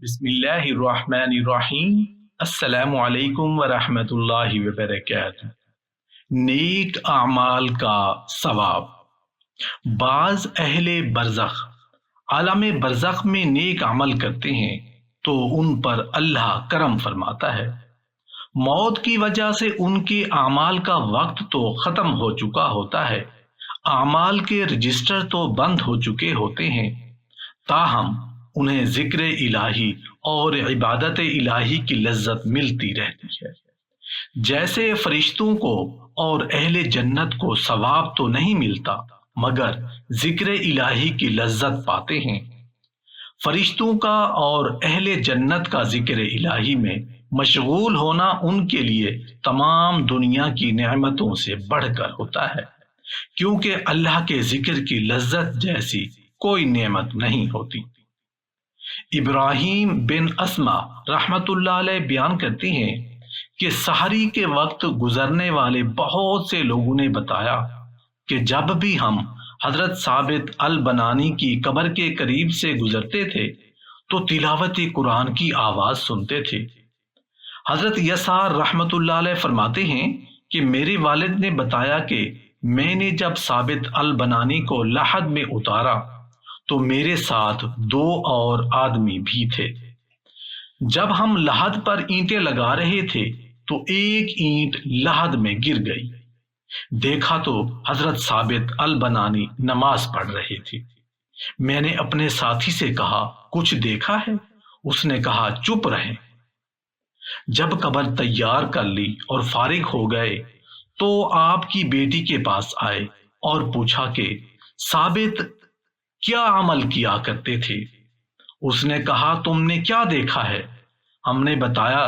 بسم اللہ الرحمن الرحیم۔ السلام علیکم ورحمۃ اللہ وبرکاتہ۔ نیک اعمال کا ثواب۔ بعض اہل برزخ عالم برزخ میں نیک عمل کرتے ہیں تو ان پر اللہ کرم فرماتا ہے۔ موت کی وجہ سے ان کے اعمال کا وقت تو ختم ہو چکا ہوتا ہے، اعمال کے رجسٹر تو بند ہو چکے ہوتے ہیں، تاہم انہیں ذکر الہی اور عبادت الہی کی لذت ملتی رہتی ہے۔ جیسے فرشتوں کو اور اہل جنت کو ثواب تو نہیں ملتا مگر ذکر الہی کی لذت پاتے ہیں۔ فرشتوں کا اور اہل جنت کا ذکر الہی میں مشغول ہونا ان کے لیے تمام دنیا کی نعمتوں سے بڑھ کر ہوتا ہے، کیونکہ اللہ کے ذکر کی لذت جیسی کوئی نعمت نہیں ہوتی۔ ابراہیم بن اسما رحمت اللہ علیہ بیان کرتے ہیں کہ سحری کے وقت گزرنے والے بہت سے لوگوں نے بتایا کہ جب بھی ہم حضرت ثابت البنانی کی قبر کے قریب سے گزرتے تھے تو تلاوت قرآن کی آواز سنتے تھے۔ حضرت یسار رحمت اللہ علیہ فرماتے ہیں کہ میرے والد نے بتایا کہ میں نے جب ثابت البنانی کو لحد میں اتارا تو میرے ساتھ 2 اور آدمی بھی تھے۔ جب ہم لحد پر اینٹیں لگا رہے تھے تو ایک اینٹ لحد میں گر گئی۔ دیکھا تو حضرت ثابت البنانی نماز پڑھ رہے تھے۔ میں نے اپنے ساتھی سے کہا کچھ دیکھا ہے؟ اس نے کہا چپ رہیں۔ جب قبر تیار کر لی اور فارغ ہو گئے تو آپ کی بیٹی کے پاس آئے اور پوچھا کہ ثابت کیا عمل کیا کرتے تھے؟ اس نے کہا تم نے کیا دیکھا ہے؟ ہم نے بتایا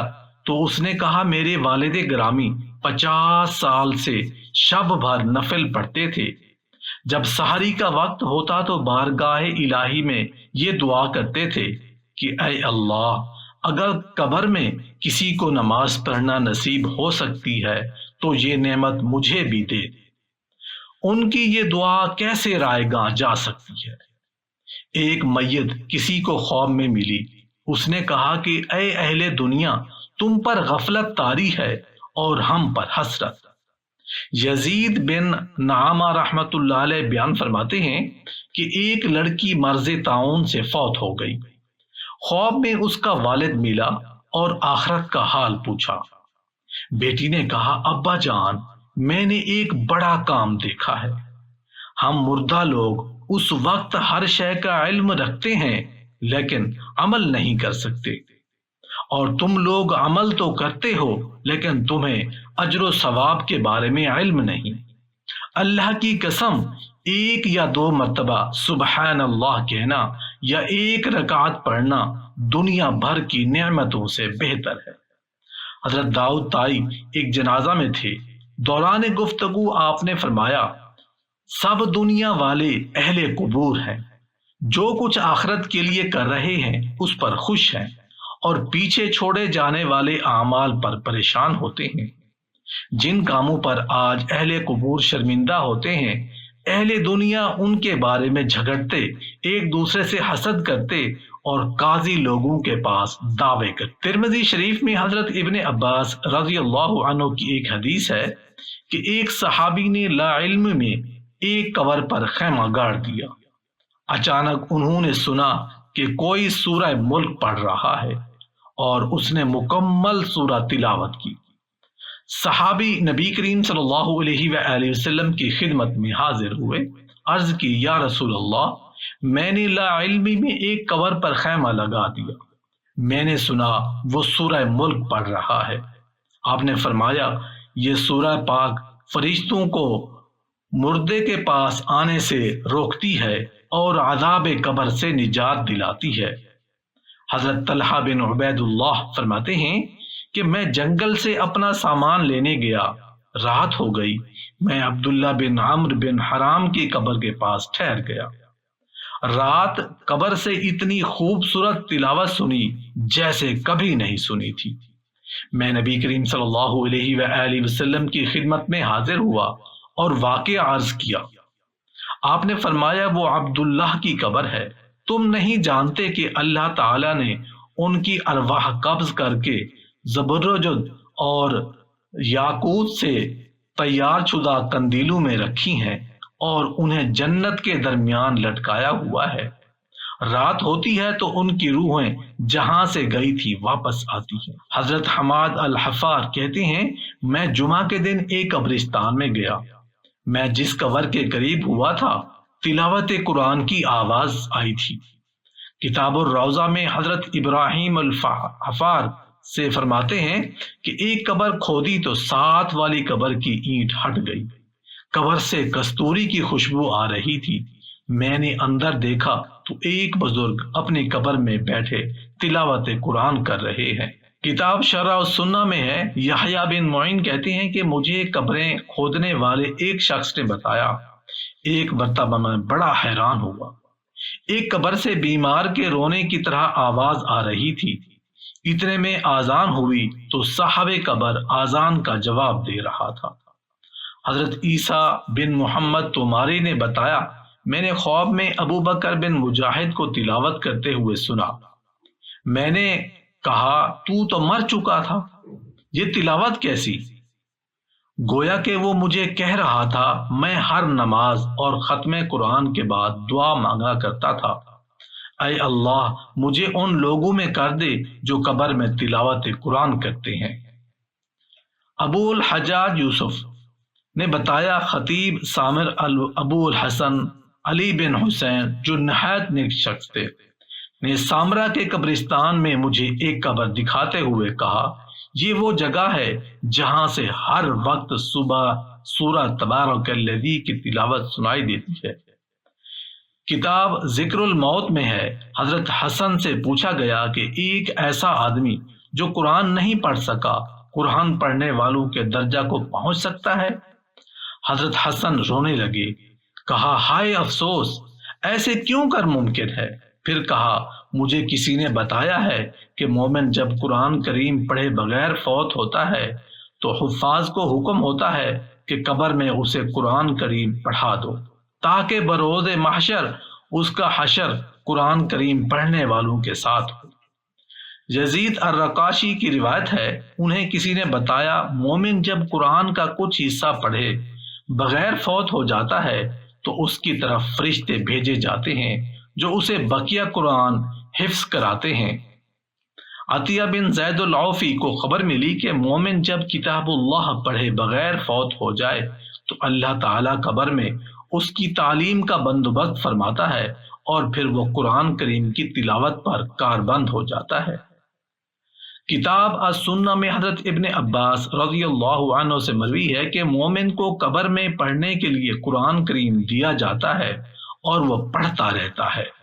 تو اس نے کہا میرے والد گرامی 50 سال سے شب بھر نفل پڑھتے تھے۔ جب سحری کا وقت ہوتا تو بارگاہ الہی میں یہ دعا کرتے تھے کہ اے اللہ، اگر قبر میں کسی کو نماز پڑھنا نصیب ہو سکتی ہے تو یہ نعمت مجھے بھی دے۔ ان کی یہ دعا کیسے رائے گاں جا سکتی ہے؟ ایک میت کسی کو خواب میں ملی، اس نے کہا کہ اے اہل دنیا، تم پر غفلت طاری ہے اور ہم پر حسرت۔ یزید بن نعامہ رحمت اللہ علیہ بیان فرماتے ہیں کہ ایک لڑکی مرض طاعون سے فوت ہو گئی۔ خواب میں اس کا والد ملا اور آخرت کا حال پوچھا۔ بیٹی نے کہا ابا جان، میں نے ایک بڑا کام دیکھا ہے۔ ہم مردہ لوگ اس وقت ہر شے کا علم رکھتے ہیں لیکن عمل نہیں کر سکتے، اور تم لوگ عمل تو کرتے ہو لیکن تمہیں اجر و ثواب کے بارے میں علم نہیں۔ اللہ کی قسم، 1 یا 2 مرتبہ سبحان اللہ کہنا یا 1 رکعت پڑھنا دنیا بھر کی نعمتوں سے بہتر ہے۔ حضرت داؤد طائی ایک جنازہ میں تھے۔ دوران گفتگو آپ نے فرمایا سب دنیا والے اہل قبور ہیں، جو کچھ آخرت کے لیے کر رہے ہیں اس پر خوش ہیں اور پیچھے چھوڑے جانے والے اعمال پر پریشان ہوتے ہیں۔ جن کاموں پر آج اہل قبور شرمندہ ہوتے ہیں، اہل دنیا ان کے بارے میں جھگڑتے، ایک دوسرے سے حسد کرتے اور قاضی لوگوں کے پاس دعوے کرتے۔ ترمذی شریف میں حضرت ابن عباس رضی اللہ عنہ کی ایک حدیث ہے کہ ایک صحابی نے لا علم میں ایک قبر پر خیمہ گاڑ دیا۔ اچانک انہوں نے سنا کہ کوئی سورہ ملک پڑھ رہا ہے اور اس نے مکمل سورہ تلاوت کی۔ صحابی نبی کریم صلی اللہ علیہ وآلہ وسلم کی خدمت میں حاضر ہوئے، عرض کی یا رسول اللہ، میں نے لا علمی میں ایک قبر پر خیمہ لگا دیا، میں نے سنا وہ سورہ ملک پڑھ رہا ہے۔ آپ نے فرمایا یہ سورہ پاک فرشتوں کو مردے کے پاس آنے سے روکتی ہے اور عذاب قبر سے نجات دلاتی ہے۔ حضرت طلحہ بن عبید اللہ فرماتے ہیں کہ میں جنگل سے اپنا سامان لینے گیا، رات ہو گئی، میں عبداللہ بن عمرو بن حرام کی قبر کے پاس ٹھہر گیا۔ رات قبر سے اتنی خوبصورت تلاوت سنی جیسے کبھی نہیں سنی تھی۔ میں نبی کریم صلی اللہ علیہ وآلہ وسلم کی خدمت میں حاضر ہوا اور واقعہ عرض کیا۔ آپ نے فرمایا وہ عبداللہ کی قبر ہے، تم نہیں جانتے کہ اللہ تعالیٰ نے ان کی ارواح قبض کر کے زبرجد اور یاقوت سے تیار شدہ قندیلوں میں رکھی ہیں اور انہیں جنت کے درمیان لٹکایا ہوا ہے۔ رات ہوتی ہے تو ان کی روحیں جہاں سے گئی تھی واپس آتی ہیں۔ حضرت حماد الحفار کہتے ہیں، میں جمعہ کے دن ایک قبرستان میں گیا۔ میں جس قبر کے قریب ہوا تھا تلاوت قرآن کی آواز آئی تھی۔ کتاب الروضہ میں حضرت ابراہیم الحفار سے فرماتے ہیں کہ ایک قبر کھودی تو ساتھ والی قبر کی اینٹ ہٹ گئی۔ قبر سے کستوری کی خوشبو آ رہی تھی۔ میں نے اندر دیکھا تو ایک بزرگ اپنی قبر میں بیٹھے تلاوت قرآن کر رہے ہیں۔ کتاب شرح السنہ میں ہے، یحییٰ بن معین کہتے ہیں کہ مجھے قبریں کھودنے والے ایک شخص نے بتایا۔ ایک مرتبہ میں بڑا حیران ہوا۔ ایک قبر سے بیمار کے رونے کی طرح آواز آ رہی تھی۔ اتنے میں آذان ہوئی تو صاحب قبر آذان کا جواب دے رہا تھا۔ حضرت عیسیٰ بن محمد تماری نے بتایا، میں نے خواب میں ابو بکر بن مجاہد کو تلاوت کرتے ہوئے سنا۔ میں نے کہا، تو مر چکا تھا، یہ تلاوت کیسی؟ گویا کہ وہ مجھے کہہ رہا تھا، میں ہر نماز اور ختم قرآن کے بعد دعا مانگا کرتا تھا، اے اللہ مجھے ان لوگوں میں کر دے جو قبر میں تلاوت قرآن کرتے ہیں۔ ابو الحجاج یوسف نے بتایا، خطیب سامر ابو الحسن علی بن حسین جو نہایت نیک شخص تھے نے سامرا کے قبرستان میں مجھے ایک قبر دکھاتے ہوئے کہا، یہ وہ جگہ ہے جہاں سے ہر وقت صبح سورہ تبارک الذی کی تلاوت سنائی دیتی ہے۔ کتاب ذکر الموت میں ہے، حضرت حسن سے پوچھا گیا کہ ایک ایسا آدمی جو قرآن نہیں پڑھ سکا قرآن پڑھنے والوں کے درجہ کو پہنچ سکتا ہے؟ حضرت حسن رونے لگے، کہا، ہائے افسوس، ایسے کیوں کر ممکن ہے؟ پھر کہا، مجھے کسی نے بتایا ہے کہ مومن جب قرآن کریم پڑھے بغیر فوت ہوتا ہے تو حفاظ کو حکم ہوتا ہے کہ قبر میں اسے قرآن کریم پڑھا دو تاکہ بروز محشر اس کا حشر قرآن کریم پڑھنے والوں کے ساتھ ہو۔ یزید الرقاشی کی روایت ہے، انہیں کسی نے بتایا، مومن جب قرآن کا کچھ حصہ پڑھے بغیر فوت ہو جاتا ہے تو اس کی طرف فرشتے بھیجے جاتے ہیں جو اسے بقیہ قرآن حفظ کراتے ہیں۔ عطیہ بن زید العوفی کو خبر ملی کہ مومن جب کتاب اللہ پڑھے بغیر فوت ہو جائے تو اللہ تعالیٰ قبر میں اس کی تعلیم کا بندوبست فرماتا ہے اور پھر وہ قرآن کریم کی تلاوت پر کاربند ہو جاتا ہے۔ کتاب السنہ میں حضرت ابن عباس رضی اللہ عنہ سے مروی ہے کہ مومن کو قبر میں پڑھنے کے لیے قرآن کریم دیا جاتا ہے اور وہ پڑھتا رہتا ہے۔